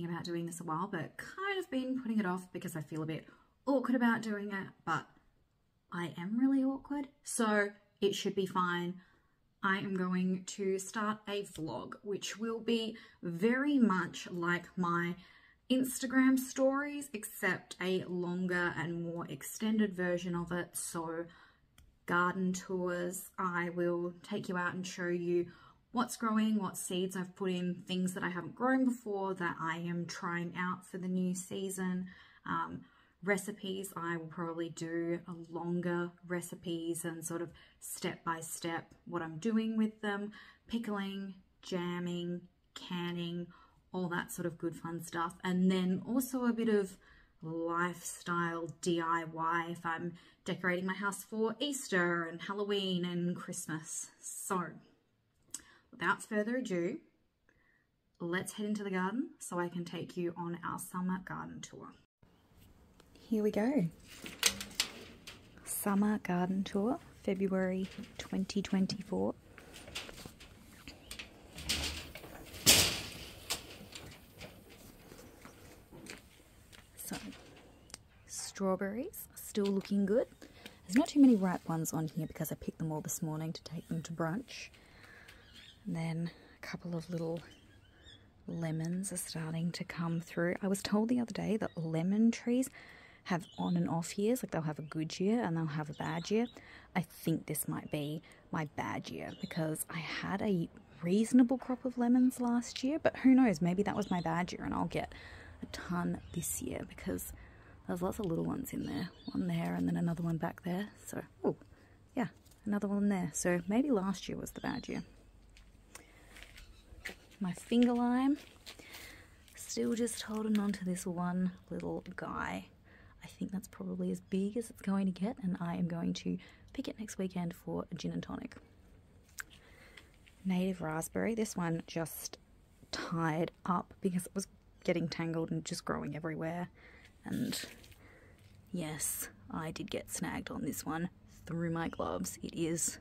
thinking about doing this a while, but kind of been putting it off because I feel a bit awkward about doing it, but I am really awkward, so it should be fine. I am going to start a vlog, which will be very much like my Instagram stories, except a longer and more extended version of it. So garden tours, I will take you out and show you what's growing, what seeds I've put in, things that I haven't grown before that I am trying out for the new season. Recipes, I will probably do a longer recipes and sort of step by step what I'm doing with them, pickling, jamming, canning, all that sort of good fun stuff. And then also a bit of lifestyle DIY if I'm decorating my house for Easter and Halloween and Christmas. So without further ado, let's head into the garden so I can take you on our summer garden tour. Here we go. Summer garden tour, February 2024. So, strawberries still looking good. There's not too many ripe ones on here because I picked them all this morning to take them to brunch. And then a couple of little lemons are starting to come through. I was told the other day that lemon trees have on and off years, like they'll have a good year and they'll have a bad year. I think this might be my bad year because I had a reasonable crop of lemons last year, but who knows, maybe that was my bad year and I'll get a ton this year because there's lots of little ones in there. One there and then another one back there. So, oh, yeah, another one there. So maybe last year was the bad year. My finger lime, still just holding on to this one little guy. I think that's probably as big as it's going to get, and I am going to pick it next weekend for a gin and tonic. Native raspberry, this one just tied up because it was getting tangled and just growing everywhere. And yes, I did get snagged on this one through my gloves. It is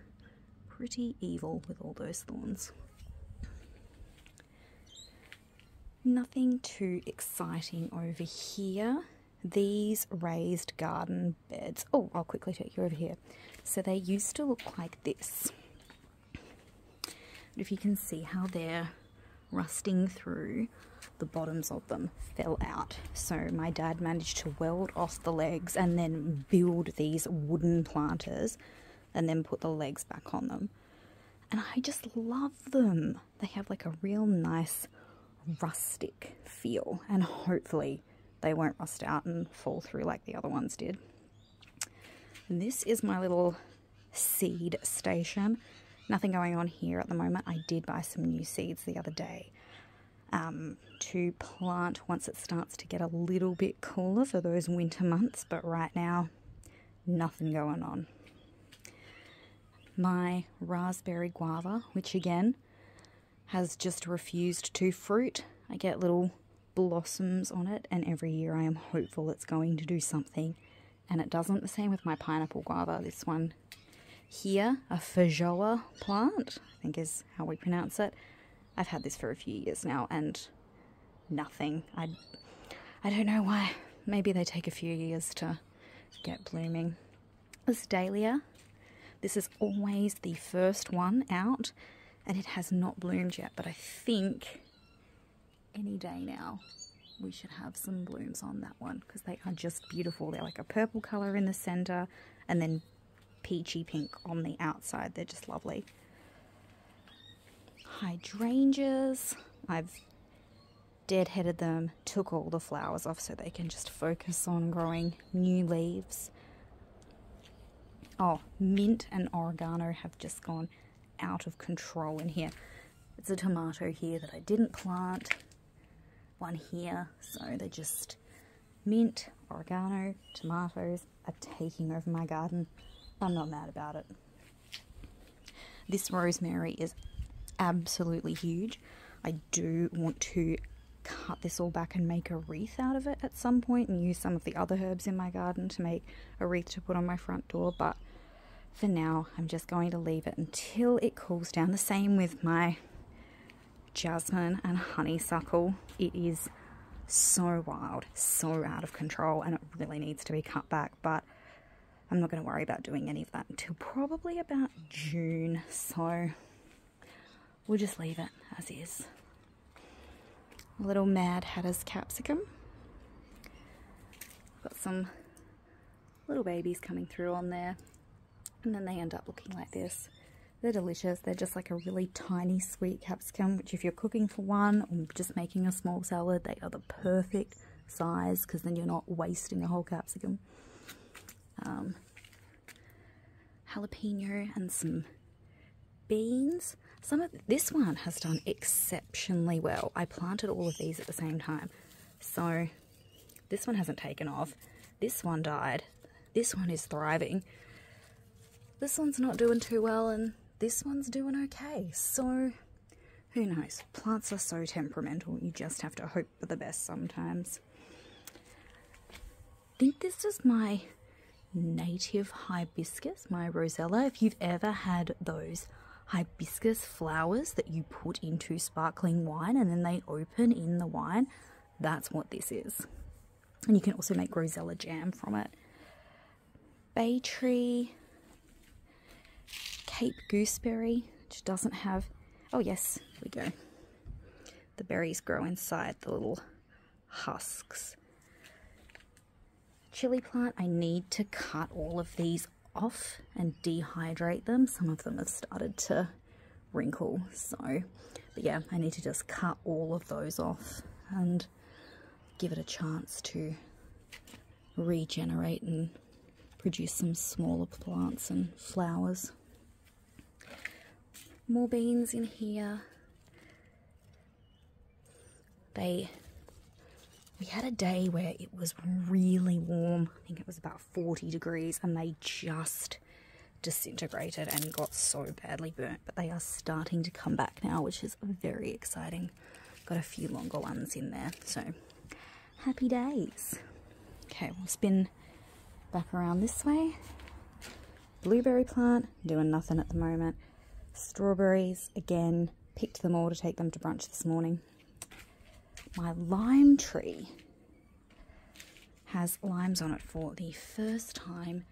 pretty evil with all those thorns. Nothing too exciting over here. These raised garden beds, oh, I'll quickly take you over here. So they used to look like this. If you can see how they're rusting through, the bottoms of them fell out. So my dad managed to weld off the legs and then build these wooden planters and then put the legs back on them. And I just love them. They have like a real nice rustic feel, and hopefully they won't rust out and fall through like the other ones did. And this is my little seed station. Nothing going on here at the moment. I did buy some new seeds the other day to plant once it starts to get a little bit cooler for those winter months, but right now, nothing going on. My raspberry guava, which again has just refused to fruit. I get little blossoms on it, and every year I am hopeful it's going to do something, and it doesn't. The same with my pineapple guava. This one here, a feijoa plant, I think is how we pronounce it. I've had this for a few years now and nothing. I don't know why. Maybe they take a few years to get blooming. This dahlia, this is always the first one out and it has not bloomed yet, but I think any day now we should have some blooms on that one because they are just beautiful. They're like a purple colour in the centre and then peachy pink on the outside. They're just lovely. Hydrangeas, I've deadheaded them, took all the flowers off so they can just focus on growing new leaves. Oh, mint and oregano have just gone out of control in here. It's a tomato here that I didn't plant. One here, so they're just mint, oregano, tomatoes are taking over my garden. I'm not mad about it. This rosemary is absolutely huge. I do want to cut this all back and make a wreath out of it at some point and use some of the other herbs in my garden to make a wreath to put on my front door, but for now I'm just going to leave it until it cools down. The same with my jasmine and honeysuckle. It is so wild, so out of control, and it really needs to be cut back, but I'm not going to worry about doing any of that until probably about June, so we'll just leave it as is. A little Mad Hatter's capsicum. Got some little babies coming through on there, and then they end up looking like this. They're delicious. They're just like a really tiny sweet capsicum, which if you're cooking for one or just making a small salad, they are the perfect size because then you're not wasting a whole capsicum. Jalapeno and some beans. This one has done exceptionally well. I planted all of these at the same time, so this one hasn't taken off. This one died. This one is thriving. This one's not doing too well, and this one's doing okay. So who knows? Plants are so temperamental. You just have to hope for the best sometimes. I think this is my native hibiscus, my rosella. If you've ever had those hibiscus flowers that you put into sparkling wine and then they open in the wine, that's what this is. And you can also make rosella jam from it. Bay tree, Cape gooseberry, which doesn't have, oh yes, here we go. The berries grow inside the little husks. Chili plant, I need to cut all of these off and dehydrate them. Some of them have started to wrinkle, so, but yeah, I need to just cut all of those off and give it a chance to regenerate and produce some smaller plants and flowers. More beans in here. We had a day where it was really warm. I think it was about 40 degrees, and they just disintegrated and got so badly burnt, but they are starting to come back now, which is very exciting. Got a few longer ones in there, so happy days. Okay, we'll spin back around this way. Blueberry plant, doing nothing at the moment. Strawberries, again, picked them all to take them to brunch this morning. My lime tree has limes on it for the first time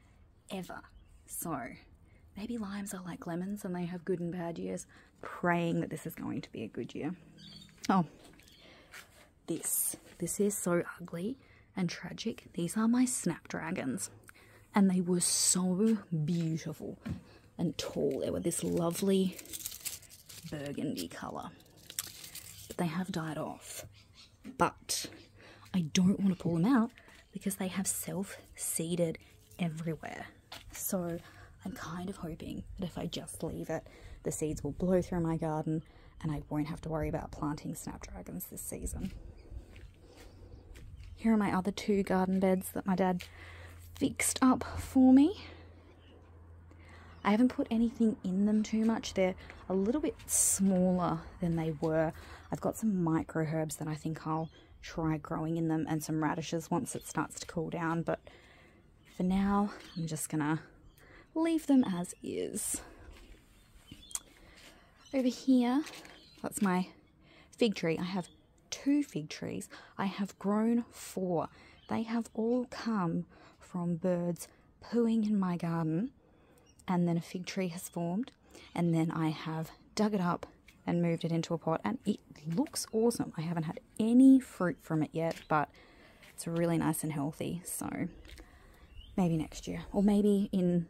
ever. So maybe limes are like lemons and they have good and bad years. Praying that this is going to be a good year. Oh, this is so ugly and tragic. These are my snapdragons, and they were so beautiful and tall. They were this lovely burgundy colour, but they have died off. But I don't want to pull them out because they have self-seeded everywhere. So I'm kind of hoping that if I just leave it, the seeds will blow through my garden and I won't have to worry about planting snapdragons this season. Here are my other two garden beds that my dad fixed up for me. I haven't put anything in them too much. They're a little bit smaller than they were. I've got some micro herbs that I think I'll try growing in them, and some radishes once it starts to cool down, but for now I'm just gonna leave them as is. Over here, that's my fig tree. I have 2 fig trees. I have grown 4. They have all come from birds pooing in my garden, and then a fig tree has formed, and then I have dug it up and moved it into a pot, and it looks awesome. I haven't had any fruit from it yet, but it's really nice and healthy, so maybe next year, or maybe in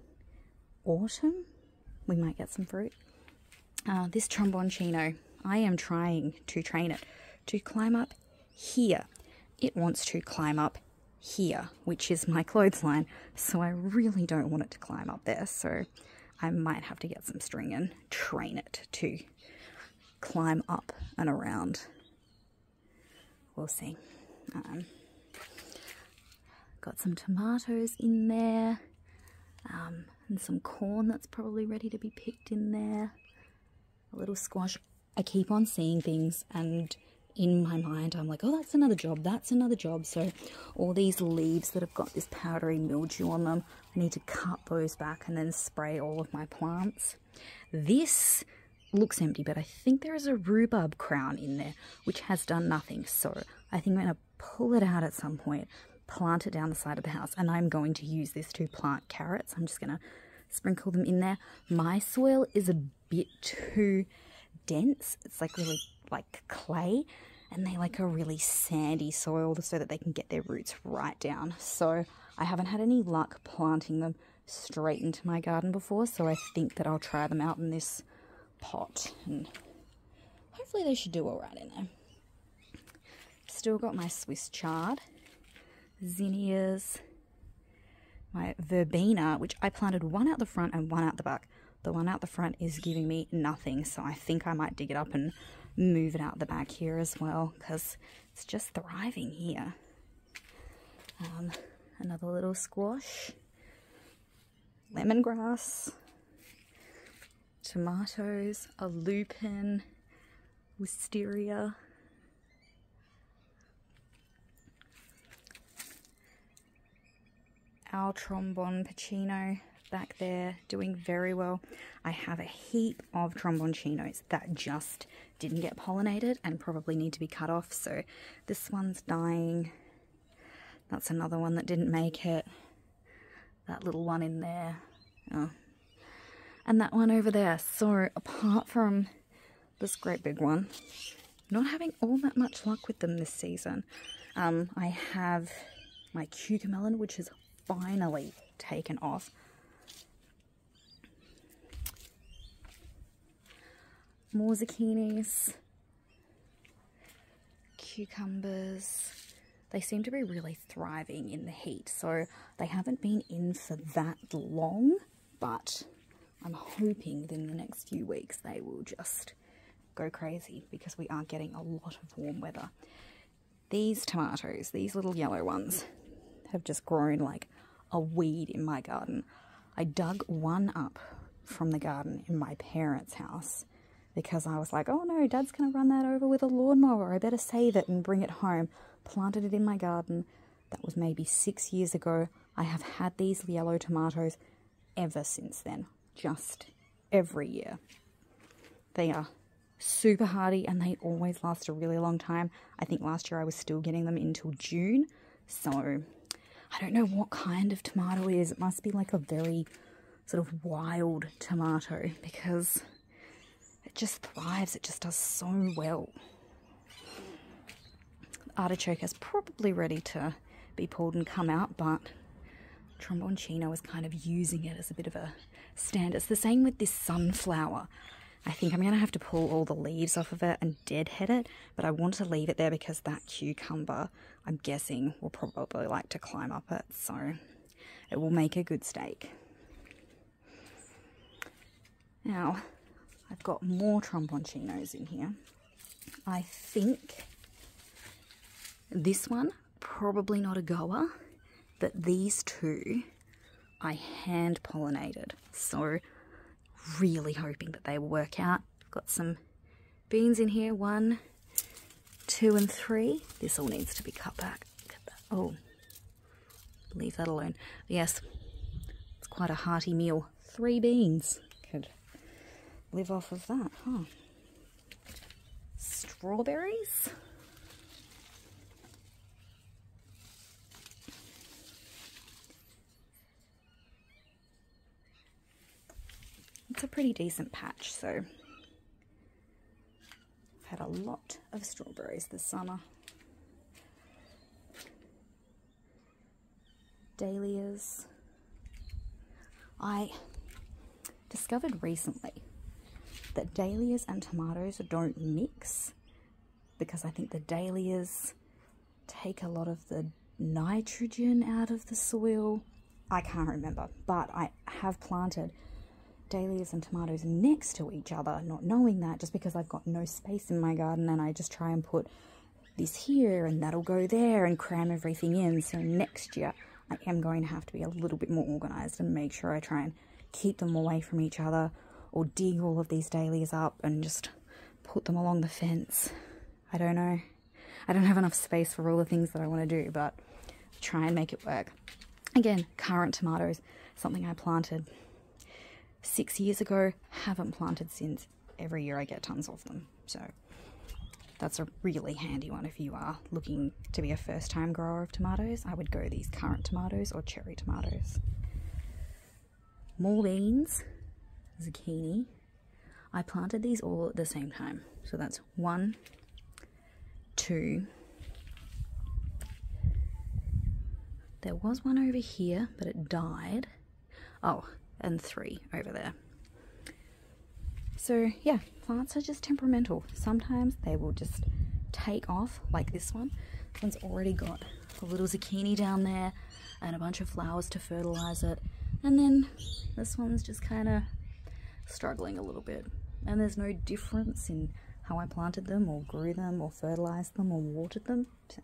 autumn we might get some fruit. This tromboncino, I am trying to train it to climb up here. It wants to climb up here, which is my clothesline, so I really don't want it to climb up there, so I might have to get some string and train it to climb up and around. We'll see. Got some tomatoes in there, and some corn that's probably ready to be picked in there. A little squash. I keep on seeing things, and in my mind I'm like, oh, that's another job, that's another job. So all these leaves that have got this powdery mildew on them, I need to cut those back and then spray all of my plants. This looks empty, but I think there is a rhubarb crown in there which has done nothing, so I think I'm going to pull it out at some point, plant it down the side of the house, and I'm going to use this to plant carrots. I'm just going to sprinkle them in there. My soil is a bit too dense. It's like really like clay, and they like a really sandy soil so that they can get their roots right down. So I haven't had any luck planting them straight into my garden before, so I think that I'll try them out in this pot, and hopefully they should do all right in there. Still got my Swiss chard, zinnias, my verbena, which I planted one out the front and one out the back. The one out the front is giving me nothing, so I think I might dig it up and move it out the back here as well, because it's just thriving here. Another little squash, lemongrass, tomatoes, a lupin, wisteria, our trombone pacino back there doing very well. I have a heap of tromboncinos that just didn't get pollinated and probably need to be cut off, so this one's dying. That's another one that didn't make it. That little one in there. Oh. And that one over there. So apart from this great big one, not having all that much luck with them this season. I have my cucamelon, which has finally taken off. More zucchinis, cucumbers. They seem to be really thriving in the heat, so they haven't been in for that long, but I'm hoping that in the next few weeks they will just go crazy because we are getting a lot of warm weather. These tomatoes, these little yellow ones, have just grown like a weed in my garden. I dug one up from the garden in my parents' house because I was like, oh no, Dad's gonna run that over with a lawnmower. I better save it and bring it home. Planted it in my garden. That was maybe 6 years ago. I have had these yellow tomatoes ever since then, just every year. They are super hardy and they always last a really long time. I think last year I was still getting them until June, so I don't know what kind of tomato it is. It must be like a very sort of wild tomato because it just thrives. It just does so well. Artichoke is probably ready to be pulled and come out, but Tromboncino is kind of using it as a bit of a stand. It's the same with this sunflower. I think I'm going to have to pull all the leaves off of it and deadhead it, but I want to leave it there because that cucumber, I'm guessing, will probably like to climb up it, so it will make a good steak. Now, I've got more Tromboncinos in here. I think this one, probably not a goer, but these two I hand pollinated, so really hoping that they will work out. Got some beans in here, 1, 2 and 3. This all needs to be cut back. Oh, leave that alone. Yes, it's quite a hearty meal. 3 beans. Could live off of that, huh? Strawberries. It's a pretty decent patch, so I've had a lot of strawberries this summer. Dahlias. I discovered recently that dahlias and tomatoes don't mix because I think the dahlias take a lot of the nitrogen out of the soil. I can't remember, but I have planted dahlias and tomatoes next to each other, not knowing that, just because I've got no space in my garden, and I just try and put this here and that'll go there and cram everything in. So next year I am going to have to be a little bit more organized and make sure I try and keep them away from each other, or dig all of these dahlias up and just put them along the fence. I don't know. I don't have enough space for all the things that I want to do, but try and make it work. Again, currant tomatoes, something I planted 6 years ago, haven't planted since. Every year I get tons of them, so that's a really handy one if you are looking to be a first-time grower of tomatoes. I would go these currant tomatoes or cherry tomatoes. More beans, zucchini. I planted these all at the same time. So that's 1, 2. There was one over here, but it died. Oh, and 3 over there. So yeah, plants are just temperamental. Sometimes they will just take off, like this one. This one's already got a little zucchini down there and a bunch of flowers to fertilize it. And then this one's just kind of struggling a little bit. And there's no difference in how I planted them or grew them or fertilized them or watered them. So,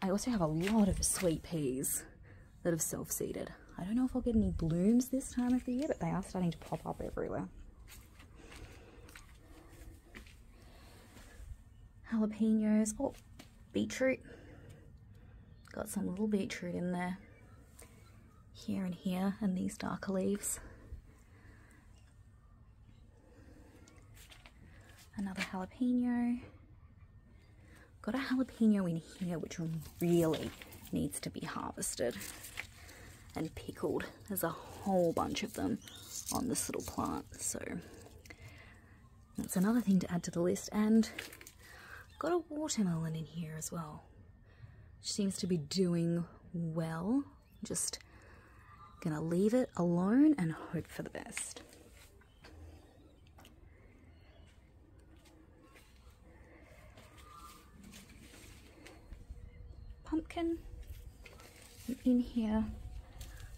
I also have a lot of sweet peas that have self-seeded. I don't know if I'll get any blooms this time of the year, but they are starting to pop up everywhere. Jalapenos. Oh, beetroot. Got some little beetroot in there. Here and here, and these darker leaves. Another jalapeno. Got a jalapeno in here which really needs to be harvested and pickled. There's a whole bunch of them on this little plant, so that's another thing to add to the list. And got a watermelon in here as well, which seems to be doing well. Just gonna leave it alone and hope for the best. Pumpkin. And in here,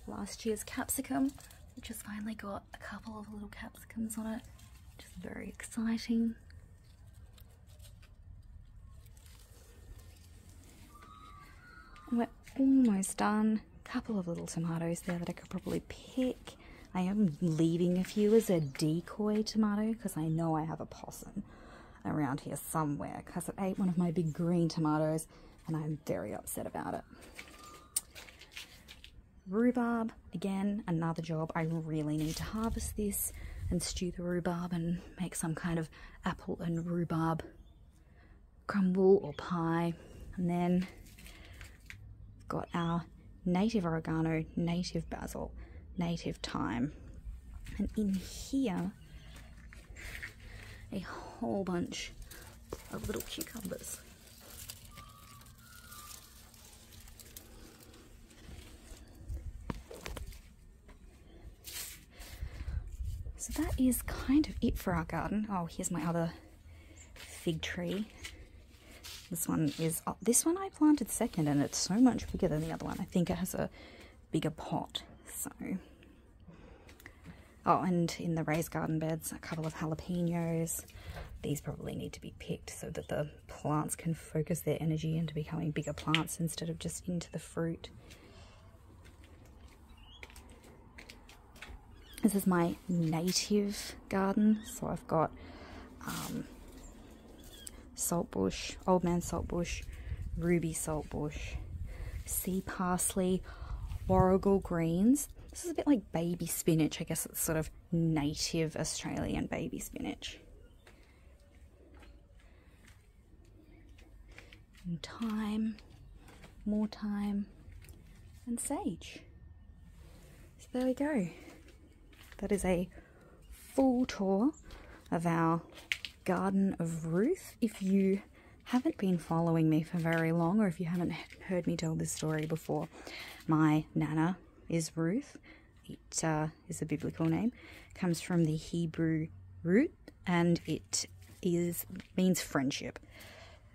last year's capsicum, which has finally got a couple of little capsicums on it, which is very exciting. And we're almost done. Couple of little tomatoes there that I could probably pick. I am leaving a few as a decoy tomato because I know I have a possum around here somewhere because it ate one of my big green tomatoes and I'm very upset about it. Rhubarb, again, another job. I really need to harvest this and stew the rhubarb and make some kind of apple and rhubarb crumble or pie. And then got our native oregano, native basil, native thyme, and in here a whole bunch of little cucumbers. So that is kind of it for our garden. Oh, here's my other fig tree. This one is, oh, this one I planted second and it's so much bigger than the other one. I think it has a bigger pot, so. Oh, and in the raised garden beds, a couple of jalapenos. These probably need to be picked so that the plants can focus their energy into becoming bigger plants instead of just into the fruit. This is my native garden, so I've got saltbush, old man saltbush, ruby saltbush, sea parsley, warrigal greens. This is a bit like baby spinach. I guess it's sort of native Australian baby spinach. And thyme, more thyme, and sage. So there we go. That is a full tour of our Garden of Ruth. If you haven't been following me for very long, or if you haven't heard me tell this story before, my nana is Ruth. It is a biblical name. It comes from the Hebrew root, and it means friendship.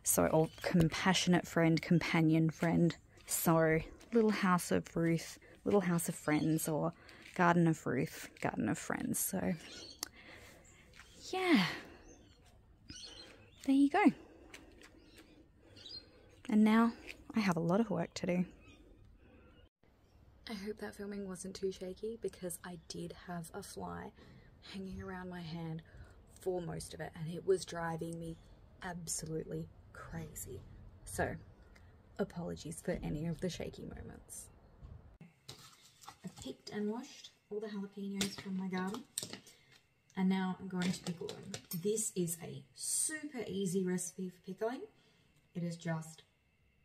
So, or compassionate friend, companion friend. So, little house of Ruth, little house of friends, or Garden of Ruth, Garden of Friends. So, yeah. There you go. And now I have a lot of work to do. I hope that filming wasn't too shaky because I did have a fly hanging around my hand for most of it and it was driving me absolutely crazy. So, apologies for any of the shaky moments. I've picked and washed all the jalapenos from my garden And now I'm going to pickle them. This is a super easy recipe for pickling. It is just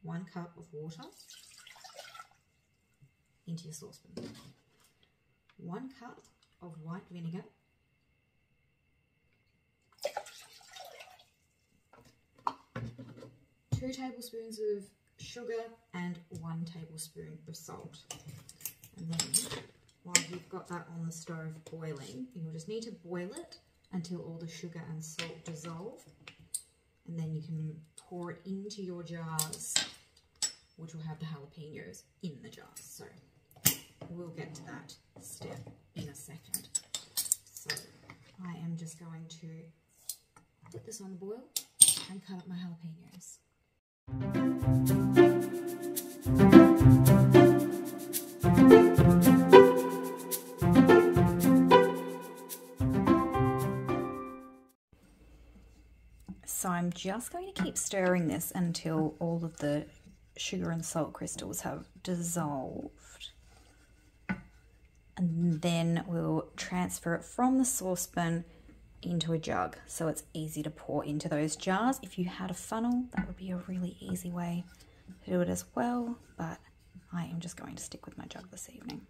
1 cup of water into your saucepan. 1 cup of white vinegar. 2 tablespoons of sugar and 1 tablespoon of salt. And then while you've got that on the stove boiling, you'll just need to boil it until all the sugar and salt dissolve. And then you can pour it into your jars, which will have the jalapenos in the jars. So we'll get to that step in a second. So I am just going to put this on the boil and cut up my jalapenos. So I'm just going to keep stirring this until all of the sugar and salt crystals have dissolved. And then we'll transfer it from the saucepan into a jug so it's easy to pour into those jars. If you had a funnel, that would be a really easy way to do it as well, but I am just going to stick with my jug this evening.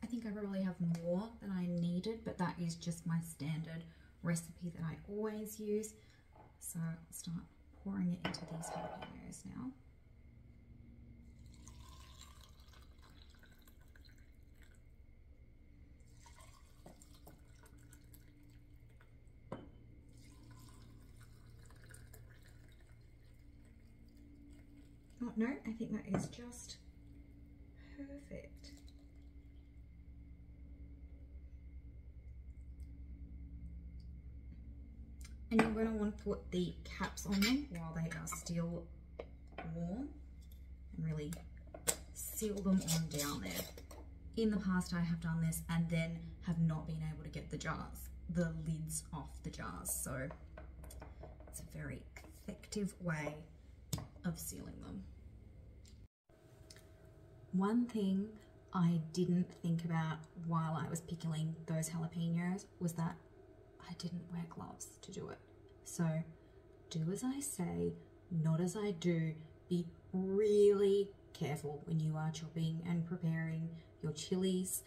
I think I probably have more than I needed, but that is just my standard recipe that I always use. So I'll start pouring it into these jalapenos now. Oh, no, I think that is just perfect. And you're going to want to put the caps on them while they are still warm and really seal them on down there. In the past I have done this and then have not been able to get the lids off the jars. So it's a very effective way of sealing them. One thing I didn't think about while I was pickling those jalapenos was that I didn't wear gloves to do it. So do as I say, not as I do. Be really careful when you are chopping and preparing your chilies,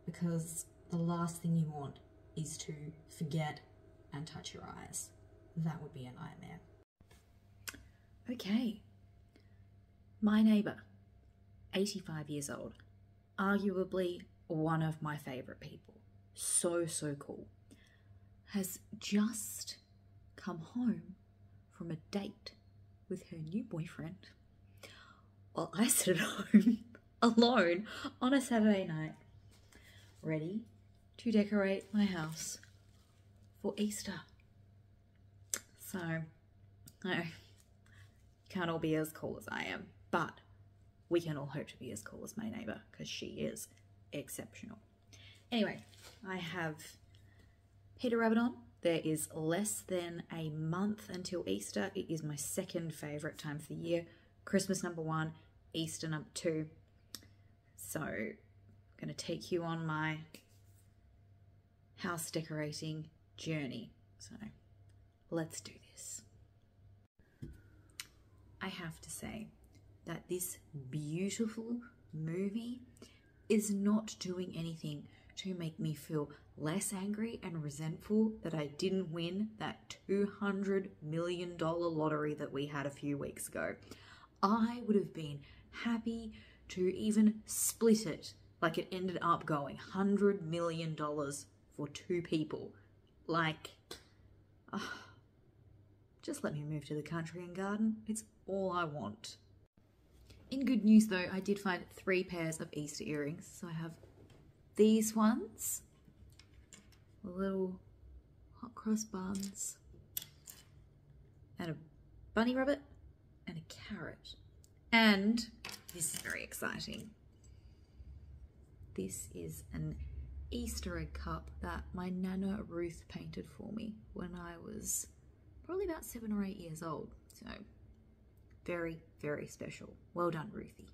because the last thing you want is to forget and touch your eyes. That would be a nightmare. Okay, my neighbour, 85 years old, arguably one of my favourite people, so cool, has just come home from a date with her new boyfriend while I sit at home alone on a Saturday night, ready to decorate my house for Easter. So, no, can't all be as cool as I am, but we can all hope to be as cool as my neighbour, because she is exceptional. Anyway, I have Peter Rabbit on. There is less than a month until Easter. It is my second favourite time of the year. Christmas #1, Easter #2. So I'm going to take you on my house decorating journey. So let's do this. I have to say that this beautiful movie is not doing anything to make me feel less angry and resentful that I didn't win that $200 million lottery that we had a few weeks ago. I would have been happy to even split it like it ended up going $100 million for 2 people. Like, just let me move to the country and garden. It's all I want. In good news though, I did find 3 pairs of Easter earrings. So I have these ones, little hot cross buns, and a bunny rabbit, and a carrot. And this is very exciting. This is an Easter egg cup that my Nana Ruth painted for me when I was probably about 7 or 8 years old. So very, very special. Well done, Ruthie.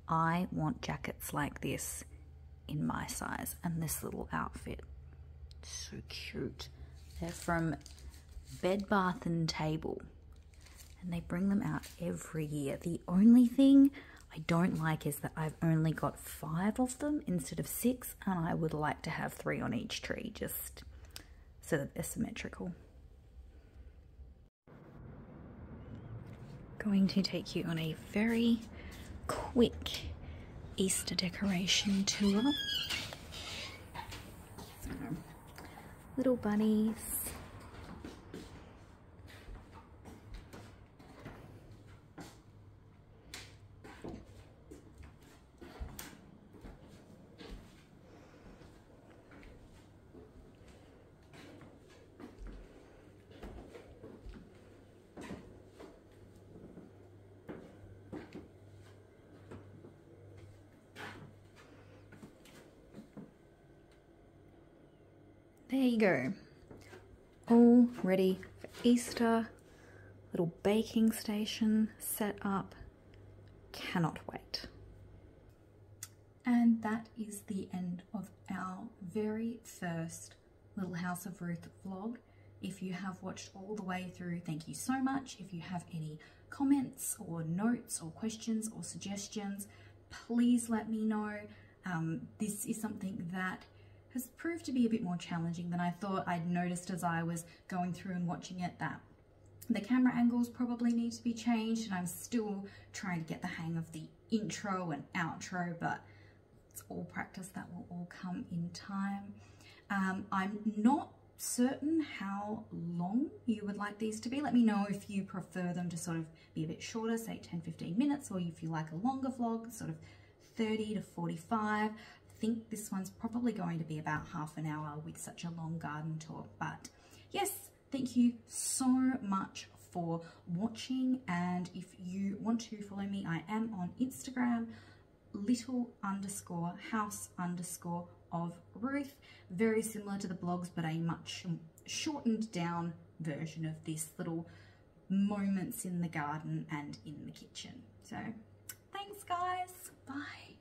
I want jackets like this in my size, and this little outfit. So cute. They're from Bed Bath and Table, and they bring them out every year. The only thing I don't like is that I've only got 5 of them instead of 6, and I would like to have 3 on each tree just so that they're symmetrical. Going to take you on a very quick Easter decoration tour. So, little bunnies. There you go, all ready for Easter. Little baking station set up, cannot wait. And that is the end of our very first Little House of Ruth vlog. If you have watched all the way through, thank you so much. If you have any comments or notes or questions or suggestions, please let me know. This is something that has proved to be a bit more challenging than I thought. I'd noticed as I was going through and watching it that the camera angles probably need to be changed, and I'm still trying to get the hang of the intro and outro, but it's all practice. That will all come in time. I'm not certain how long you would like these to be. Let me know if you prefer them to sort of be a bit shorter, say 10-15 minutes, or if you like a longer vlog, sort of 30 to 45. I think this one's probably going to be about half an hour with such a long garden tour. But yes, thank you so much for watching, and if you want to follow me, I am on Instagram, little_house_of_Ruth. Very similar to the blogs, but a much shortened down version of this, little moments in the garden and in the kitchen. So thanks guys, bye.